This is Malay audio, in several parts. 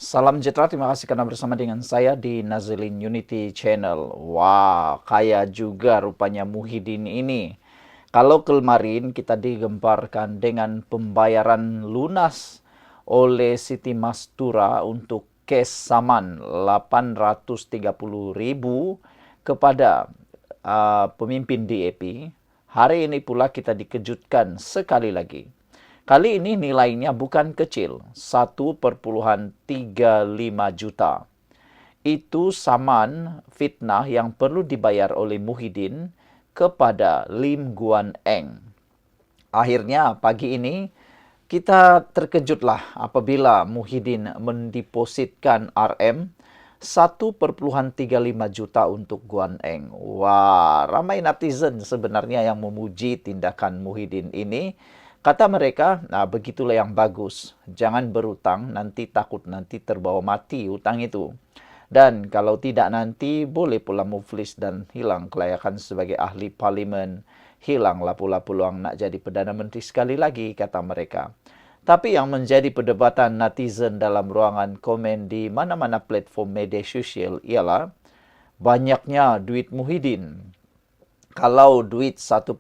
Salam sejahtera, terima kasih karena bersama dengan saya di Nazilin Unity Channel. Wah, kaya juga rupanya Muhyiddin ini. Kalau kemarin kita digemparkan dengan pembayaran lunas oleh Siti Mastura untuk cash saman 830.000 kepada pemimpin DAP, hari ini pula kita dikejutkan sekali lagi. Kali ini nilainya bukan kecil, 1,35 juta. Itu saman fitnah yang perlu dibayar oleh Muhyiddin kepada Lim Guan Eng. Akhirnya pagi ini kita terkejutlah apabila Muhyiddin mendepositkan RM 1,35 juta untuk Guan Eng. Wah, ramai netizen sebenarnya yang memuji tindakan Muhyiddin ini. Kata mereka, nah begitulah yang bagus. Jangan berutang, nanti takut nanti terbawa mati utang itu. Dan kalau tidak nanti boleh pula muflis dan hilang kelayakan sebagai ahli parlimen. Hilanglah pula peluang nak jadi Perdana Menteri sekali lagi, kata mereka. Tapi yang menjadi perdebatan netizen dalam ruangan komen di mana-mana platform media sosial ialah banyaknya duit Muhyiddin. Kalau duit 1,35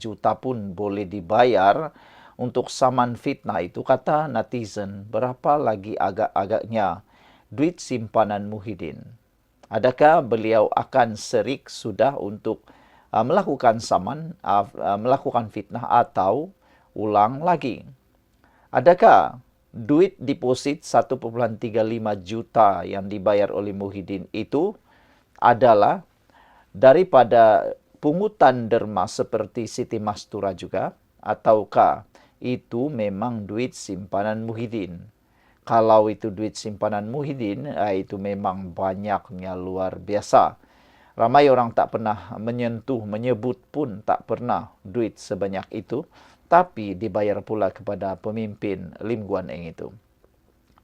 juta pun boleh dibayar untuk saman fitnah itu, kata netizen, berapa lagi agak-agaknya duit simpanan Muhyiddin? Adakah beliau akan serik sudah untuk melakukan saman, melakukan fitnah atau ulang lagi? Adakah duit deposit 1,35 juta yang dibayar oleh Muhyiddin itu adalah daripada pungutan derma seperti Siti Mastura juga, ataukah itu memang duit simpanan Muhyiddin? Kalau itu duit simpanan Muhyiddin, itu memang banyaknya luar biasa. Ramai orang tak pernah menyentuh, menyebut pun tak pernah duit sebanyak itu, tapi dibayar pula kepada pemimpin Lim Guan Eng itu.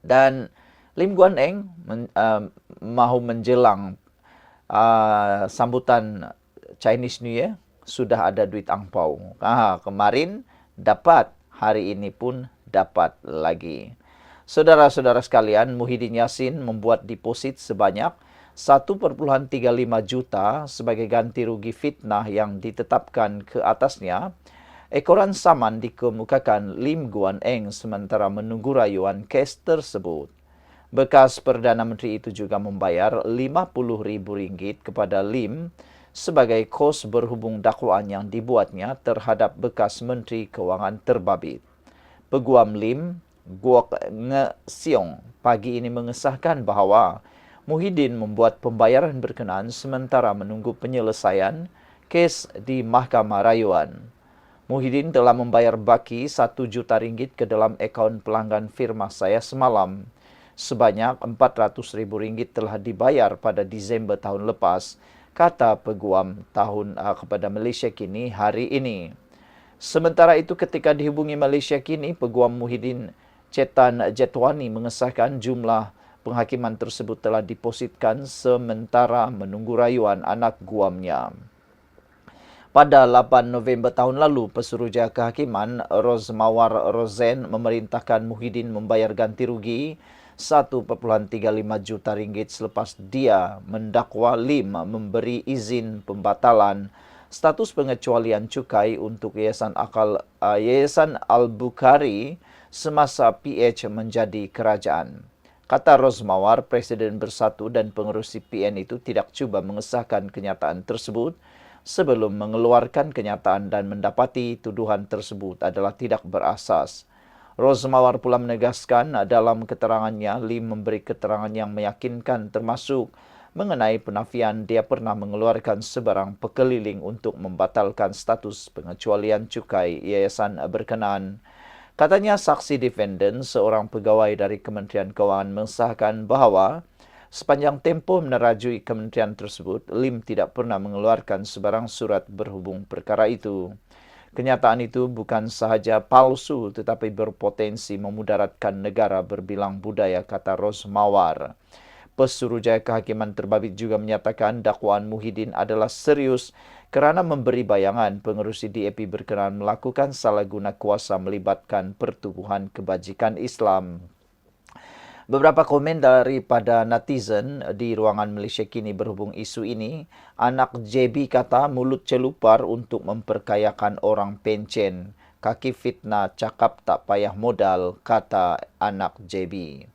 Dan Lim Guan Eng mahu menjelang sambutan Chinese New Year, sudah ada duit angpau. Kemarin dapat, hari ini pun dapat lagi. Saudara-saudara sekalian, Muhyiddin Yassin membuat deposit sebanyak 1,35 juta sebagai ganti rugi fitnah yang ditetapkan ke atasnya. Ekoran saman dikemukakan Lim Guan Eng sementara menunggu rayuan kes tersebut. Bekas Perdana Menteri itu juga membayar RM50.000 kepada Lim sebagai kos berhubung dakwaan yang dibuatnya terhadap bekas Menteri Kewangan terbabit. Peguam Lim, Guok Nge Siong, pagi ini mengesahkan bahawa Muhyiddin membuat pembayaran berkenaan sementara menunggu penyelesaian kes di Mahkamah Rayuan. Muhyiddin telah membayar baki RM1 juta ke dalam akaun pelanggan firma saya semalam. Sebanyak RM400.000 telah dibayar pada Disember tahun lepas, kata peguam kepada Malaysia Kini hari ini. Sementara itu, ketika dihubungi Malaysia Kini, peguam Muhyiddin Chetan Jetwani mengesahkan jumlah penghakiman tersebut telah dipositkan sementara menunggu rayuan anak guamnya. Pada 8 November tahun lalu, Pesuruhjaya Kehakiman Rozmawar Rozen memerintahkan Muhyiddin membayar ganti rugi RM1,35 juta selepas dia mendakwa Lim memberi izin pembatalan status pengecualian cukai untuk Yayasan Al-Bukhari semasa PH menjadi kerajaan. Kata Rozmawar, Presiden Bersatu dan pengerusi PN itu tidak cuba mengesahkan kenyataan tersebut sebelum mengeluarkan kenyataan dan mendapati tuduhan tersebut adalah tidak berasas. Rozmawar pula menegaskan dalam keterangannya, Lim memberi keterangan yang meyakinkan termasuk mengenai penafian dia pernah mengeluarkan sebarang pekeliling untuk membatalkan status pengecualian cukai yayasan berkenaan. Katanya saksi defendant, seorang pegawai dari Kementerian Kewangan, mengesahkan bahawa sepanjang tempoh menerajui kementerian tersebut, Lim tidak pernah mengeluarkan sebarang surat berhubung perkara itu. Kenyataan itu bukan sahaja palsu tetapi berpotensi memudaratkan negara berbilang budaya, kata Rozmawar. Pesuruhjaya Kehakiman Terbabit juga menyatakan dakwaan Muhyiddin adalah serius kerana memberi bayangan pengerusi DAP berkenaan melakukan salah guna kuasa melibatkan Pertubuhan Kebajikan Islam. Beberapa komen daripada netizen di ruangan Malaysia Kini berhubung isu ini. Anak JB kata mulut celupar untuk memperkayakan orang pencen. Kaki fitnah cakap tak payah modal, kata anak JB.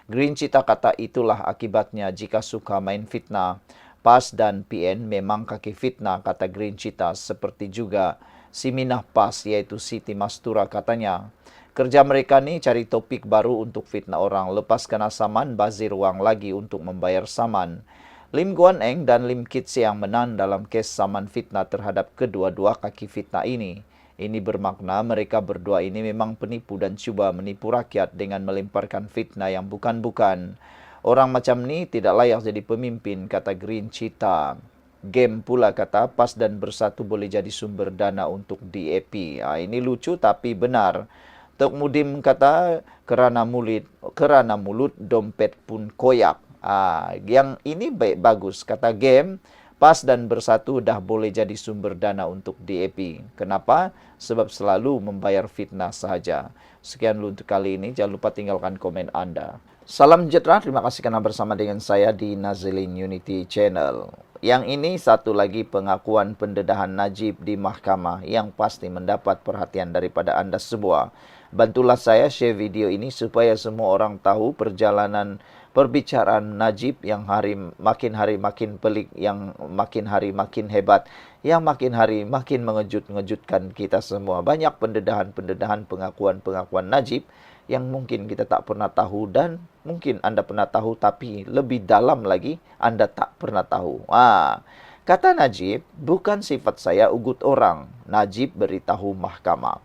Green Cita kata itulah akibatnya jika suka main fitnah. PAS dan PN memang kaki fitnah, kata Green Cita. Seperti juga si Minah PAS iaitu Siti Mastura katanya. Kerja mereka ni cari topik baru untuk fitnah orang. Lepas kena saman, bazir wang lagi untuk membayar saman. Lim Guan Eng dan Lim Kit Siang menang dalam kes saman fitnah terhadap kedua-dua kaki fitnah ini. Ini bermakna mereka berdua ini memang penipu dan cuba menipu rakyat dengan melemparkan fitnah yang bukan-bukan. Orang macam ni tidak layak jadi pemimpin, kata Green Cita. Game pula kata PAS dan Bersatu boleh jadi sumber dana untuk DAP. Ini lucu tapi benar. Tok Mudim kata kerana mulut dompet pun koyak. Yang ini bagus. Kata Game, PAS dan Bersatu dah boleh jadi sumber dana untuk DAP. Kenapa? Sebab selalu membayar fitnah sahaja. Sekian dulu untuk kali ini. Jangan lupa tinggalkan komen anda. Salam sejahtera. Terima kasih kerana bersama dengan saya di Nazilin Unity Channel. Yang ini satu lagi pengakuan pendedahan Najib di mahkamah yang pasti mendapat perhatian daripada anda semua. Bantulah saya share video ini supaya semua orang tahu perjalanan perbicaraan Najib yang makin hari makin pelik, yang makin hari makin hebat, yang makin hari makin mengejutkan kita semua. Banyak pendedahan-pendedahan, pengakuan-pengakuan Najib yang mungkin kita tak pernah tahu dan mungkin anda pernah tahu tapi lebih dalam lagi anda tak pernah tahu. Kata Najib, bukan sifat saya ugut orang. Najib beritahu mahkamah.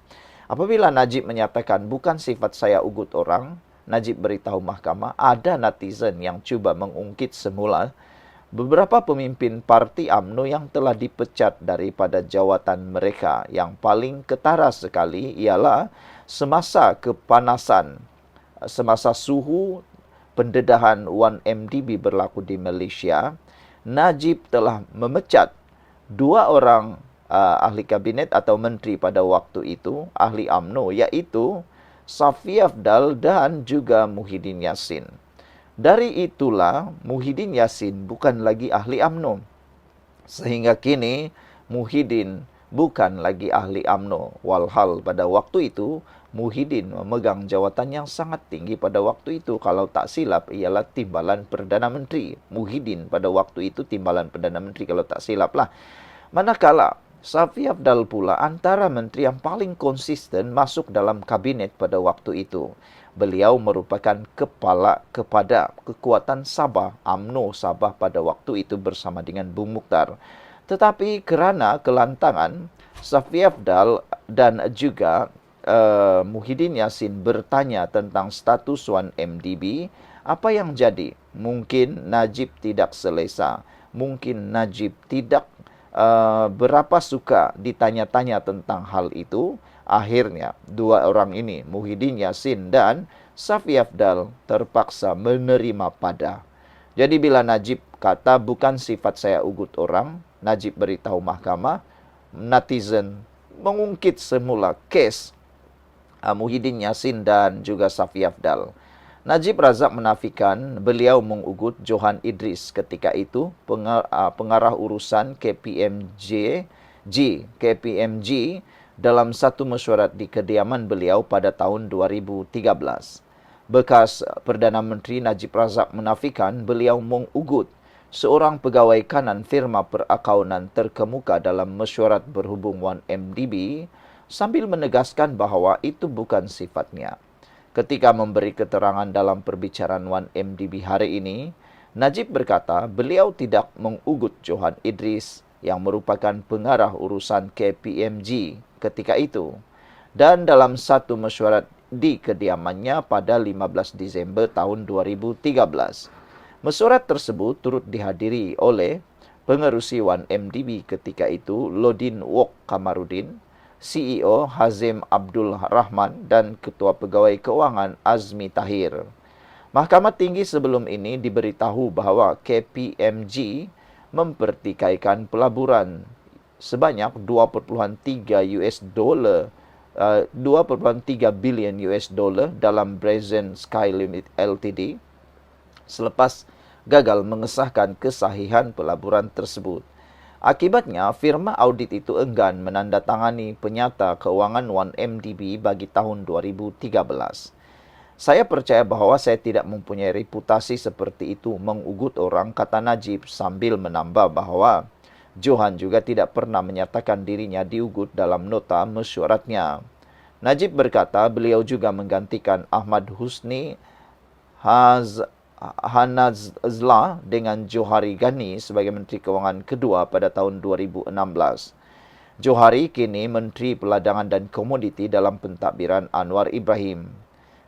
Apabila Najib menyatakan bukan sifat saya ugut orang, Najib beritahu mahkamah, ada netizen yang cuba mengungkit semula beberapa pemimpin parti UMNO yang telah dipecat daripada jawatan mereka. Yang paling ketara sekali ialah semasa kepanasan, semasa suhu pendedahan 1MDB berlaku di Malaysia, Najib telah memecat dua orang ahli kabinet atau menteri pada waktu itu, ahli UMNO, iaitu Safi Afdal dan juga Muhyiddin Yassin. Dari itulah Muhyiddin Yassin bukan lagi ahli UMNO. Sehingga kini Muhyiddin bukan lagi ahli UMNO. Walhal pada waktu itu Muhyiddin memegang jawatan yang sangat tinggi pada waktu itu. Kalau tak silap ialah Timbalan Perdana Menteri. Muhyiddin pada waktu itu Timbalan Perdana Menteri kalau tak silap lah. Manakala Safi Afdal pula antara menteri yang paling konsisten masuk dalam kabinet pada waktu itu. Beliau merupakan kepala kepada kekuatan Sabah, UMNO Sabah pada waktu itu bersama dengan Bung Mukhtar. Tetapi kerana kelantangan, Safi Afdal dan juga Muhyiddin Yassin bertanya tentang status 1MDB, apa yang jadi? Mungkin Najib tidak selesa, mungkin Najib tidak berapa suka ditanya-tanya tentang hal itu. Akhirnya dua orang ini, Muhyiddin Yassin dan Safi Afdal, terpaksa menerima pada. Jadi bila Najib kata bukan sifat saya ugut orang, Najib beritahu mahkamah, netizen mengungkit semula kes Muhyiddin Yassin dan juga Safi Afdal. Najib Razak menafikan beliau mengugut Johan Idris ketika itu pengarah urusan KPMG dalam satu mesyuarat di kediaman beliau pada tahun 2013. Bekas Perdana Menteri Najib Razak menafikan beliau mengugut seorang pegawai kanan firma perakaunan terkemuka dalam mesyuarat berhubung 1MDB sambil menegaskan bahawa itu bukan sifatnya. Ketika memberi keterangan dalam perbicaraan 1MDB hari ini, Najib berkata beliau tidak mengugut Johan Idris yang merupakan pengarah urusan KPMG ketika itu. Dan dalam satu mesyuarat di kediamannya pada 15 Disember tahun 2013. Mesyuarat tersebut turut dihadiri oleh pengerusi 1MDB ketika itu, Lodin Wok Kamarudin, CEO Hazim Abdul Rahman dan Ketua Pegawai Keuangan Azmi Tahir. Mahkamah Tinggi sebelum ini diberitahu bahawa KPMG mempertikaikan pelaburan sebanyak $2.3 2,3 bilion US dollar dalam Brazen Sky Limit Ltd selepas gagal mengesahkan kesahihan pelaburan tersebut. Akibatnya, firma audit itu enggan menandatangani penyata keuangan 1MDB bagi tahun 2013. Saya percaya bahawa saya tidak mempunyai reputasi seperti itu mengugut orang, kata Najib sambil menambah bahawa Johan juga tidak pernah menyatakan dirinya diugut dalam nota mesyuaratnya. Najib berkata beliau juga menggantikan Ahmad Husni Hanazlah dengan Johari Ghani sebagai Menteri Kewangan kedua pada tahun 2016. Johari kini Menteri Peladangan dan Komoditi dalam pentadbiran Anwar Ibrahim.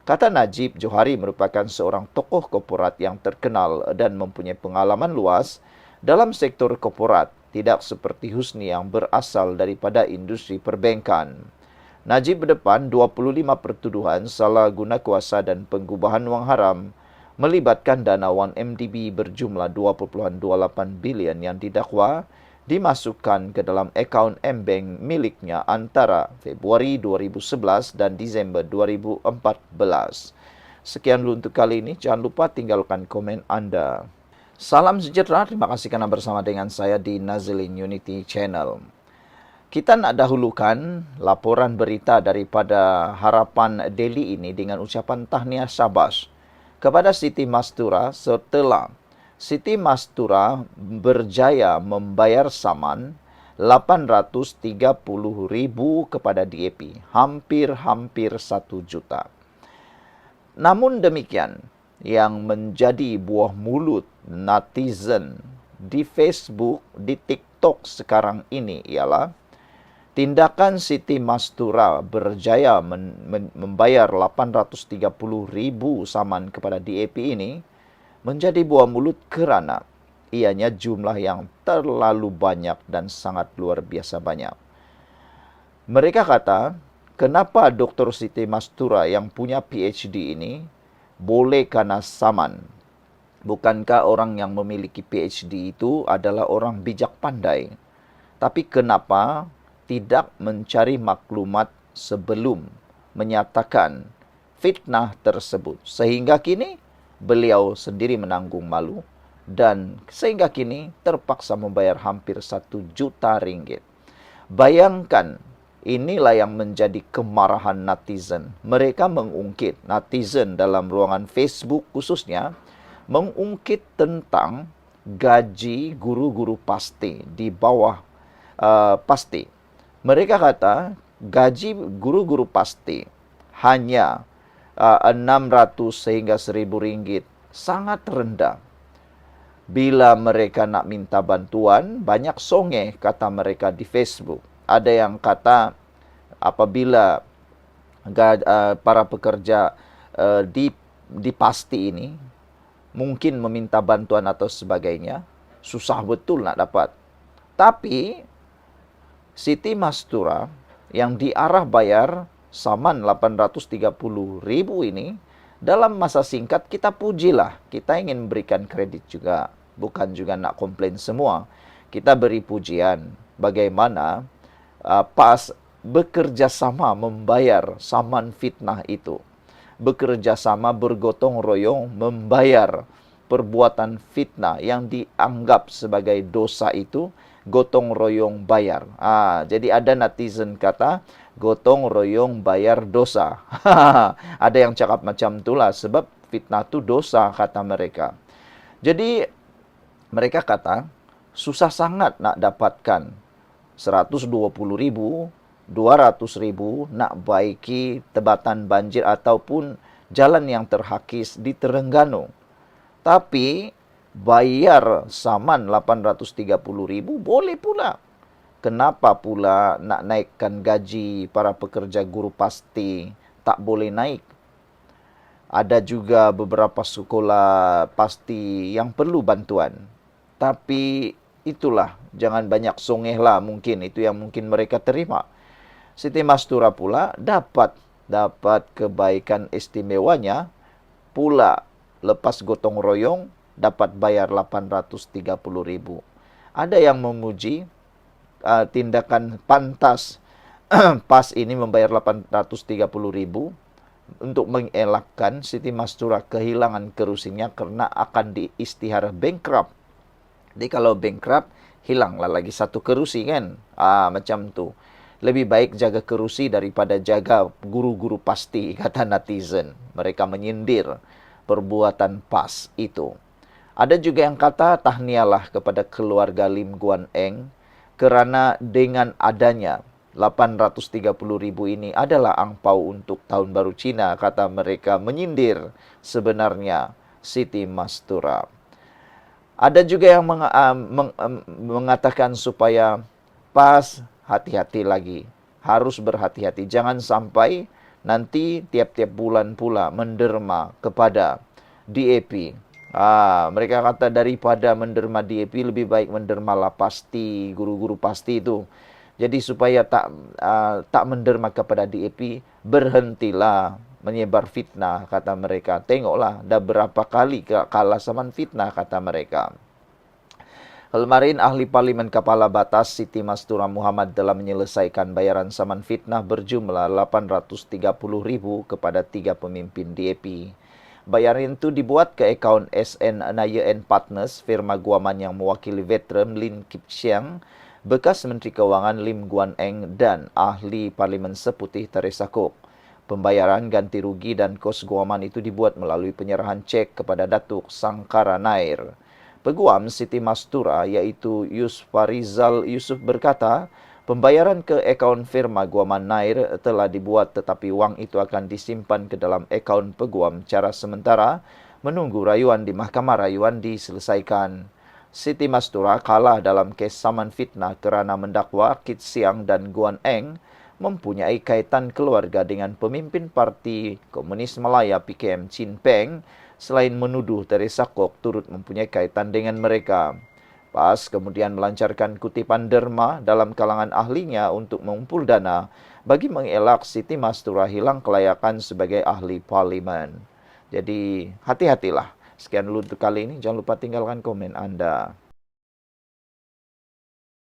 Kata Najib, Johari merupakan seorang tokoh korporat yang terkenal dan mempunyai pengalaman luas dalam sektor korporat, tidak seperti Husni yang berasal daripada industri perbankan. Najib berdepan 25 pertuduhan salah guna kuasa dan pengubahan wang haram melibatkan dana 1MDB berjumlah 2.28 bilion yang didakwa dimasukkan ke dalam akaun M-Bank miliknya antara Februari 2011 dan Disember 2014. Sekian dulu untuk kali ini. Jangan lupa tinggalkan komen Anda. Salam sejahtera. Terima kasih kerana bersama dengan saya di Nazilin Unity Channel. Kita nak dahulukan laporan berita daripada Harapan Daily ini dengan ucapan tahniah syabas kepada Siti Mastura setelah Siti Mastura berjaya membayar saman 830,000 kepada DAP, hampir 1 juta. Namun demikian, yang menjadi buah mulut netizen di Facebook, di TikTok sekarang ini ialah tindakan Siti Mastura berjaya membayar 830,000 saman kepada DAP ini menjadi buah mulut kerana ianya jumlah yang terlalu banyak dan sangat luar biasa banyak. Mereka kata, kenapa Dr. Siti Mastura yang punya PhD ini boleh kena saman? Bukankah orang yang memiliki PhD itu adalah orang bijak pandai? Tapi kenapa tidak mencari maklumat sebelum menyatakan fitnah tersebut? Sehingga kini beliau sendiri menanggung malu dan sehingga kini terpaksa membayar hampir 1 juta ringgit. Bayangkan, inilah yang menjadi kemarahan netizen. Mereka mengungkit, netizen dalam ruangan Facebook khususnya, mengungkit tentang gaji guru-guru pasti di bawah pasti. Mereka kata gaji guru-guru pasti hanya 600 sehingga 1,000 ringgit, sangat rendah. Bila mereka nak minta bantuan, banyak songeh kata mereka di Facebook. Ada yang kata apabila para pekerja di pasti ini mungkin meminta bantuan atau sebagainya, susah betul nak dapat. Tapi Siti Mastura yang diarah bayar saman 830,000 ini, dalam masa singkat kita pujilah. Kita ingin memberikan kredit juga. Bukan juga nak komplain semua. Kita beri pujian bagaimana pas bekerja sama membayar saman fitnah itu. Bekerja sama bergotong royong membayar perbuatan fitnah yang dianggap sebagai dosa itu, gotong royong bayar. Jadi ada netizen kata, gotong royong bayar dosa. Ada yang cakap macam itulah sebab fitnah itu dosa kata mereka. Jadi mereka kata susah sangat nak dapatkan 120,000, 200,000 nak baiki tebatan banjir ataupun jalan yang terhakis di Terengganu. Tapi bayar saman 830,000 boleh pula. Kenapa pula nak naikkan gaji para pekerja guru pasti tak boleh naik? Ada juga beberapa sekolah pasti yang perlu bantuan. Tapi itulah, jangan banyak songeh lah mungkin. Itu yang mungkin mereka terima. Siti Mastura pula dapat kebaikan istimewanya pula lepas gotong royong dapat bayar 830,000. Ada yang memuji tindakan pantas PAS ini membayar 830.000 untuk mengelakkan Siti Mastura kehilangan kerusinya karena akan diistihara bankrupt. Jadi kalau bankrupt, hilanglah lagi satu kerusi kan. Macam tu. Lebih baik jaga kerusi daripada jaga guru-guru pasti, kata netizen. Mereka menyindir perbuatan PAS itu. Ada juga yang kata tahniahlah kepada keluarga Lim Guan Eng kerana dengan adanya 830.000 ini adalah angpau untuk tahun baru Cina, kata mereka, menyindir sebenarnya Siti Mastura. Ada juga yang mengatakan supaya PAS hati-hati lagi, harus berhati-hati, jangan sampai nanti tiap-tiap bulan pula menderma kepada DAP. Mereka kata daripada menderma DAP, lebih baik mendermalah pasti, guru-guru pasti itu. Jadi supaya tak menderma kepada DAP, berhentilah menyebar fitnah, kata mereka. Tengoklah, dah berapa kali kalah zaman fitnah, kata mereka. Kemarin ahli Parlimen Kepala Batas Siti Mastura Muhammad telah menyelesaikan bayaran saman fitnah berjumlah 830.000 kepada 3 pemimpin DAP. Bayaran itu dibuat ke akaun SN Naya and Partners, firma guaman yang mewakili veteran Lin Kip Chiang, bekas Menteri Keuangan Lim Guan Eng dan ahli Parlimen Seputih Teresa Cook. Pembayaran ganti rugi dan kos guaman itu dibuat melalui penyerahan cek kepada Datuk Sangkara Nair. Peguam Siti Mastura iaitu Yusfarizal Yusuf berkata, pembayaran ke akaun firma guaman Nair telah dibuat tetapi wang itu akan disimpan ke dalam akaun peguam cara sementara menunggu rayuan di Mahkamah Rayuan diselesaikan. Siti Mastura kalah dalam kes saman fitnah kerana mendakwa Kit Siang dan Guan Eng mempunyai kaitan keluarga dengan pemimpin Parti Komunis Malaya PKM Chin Peng, selain menuduh Teresa Cook turut mempunyai kaitan dengan mereka. PAS kemudian melancarkan kutipan derma dalam kalangan ahlinya untuk mengumpul dana bagi mengelak Siti Mastura hilang kelayakan sebagai ahli parlimen. Jadi hati-hatilah. Sekian dulu untuk kali ini. Jangan lupa tinggalkan komen Anda.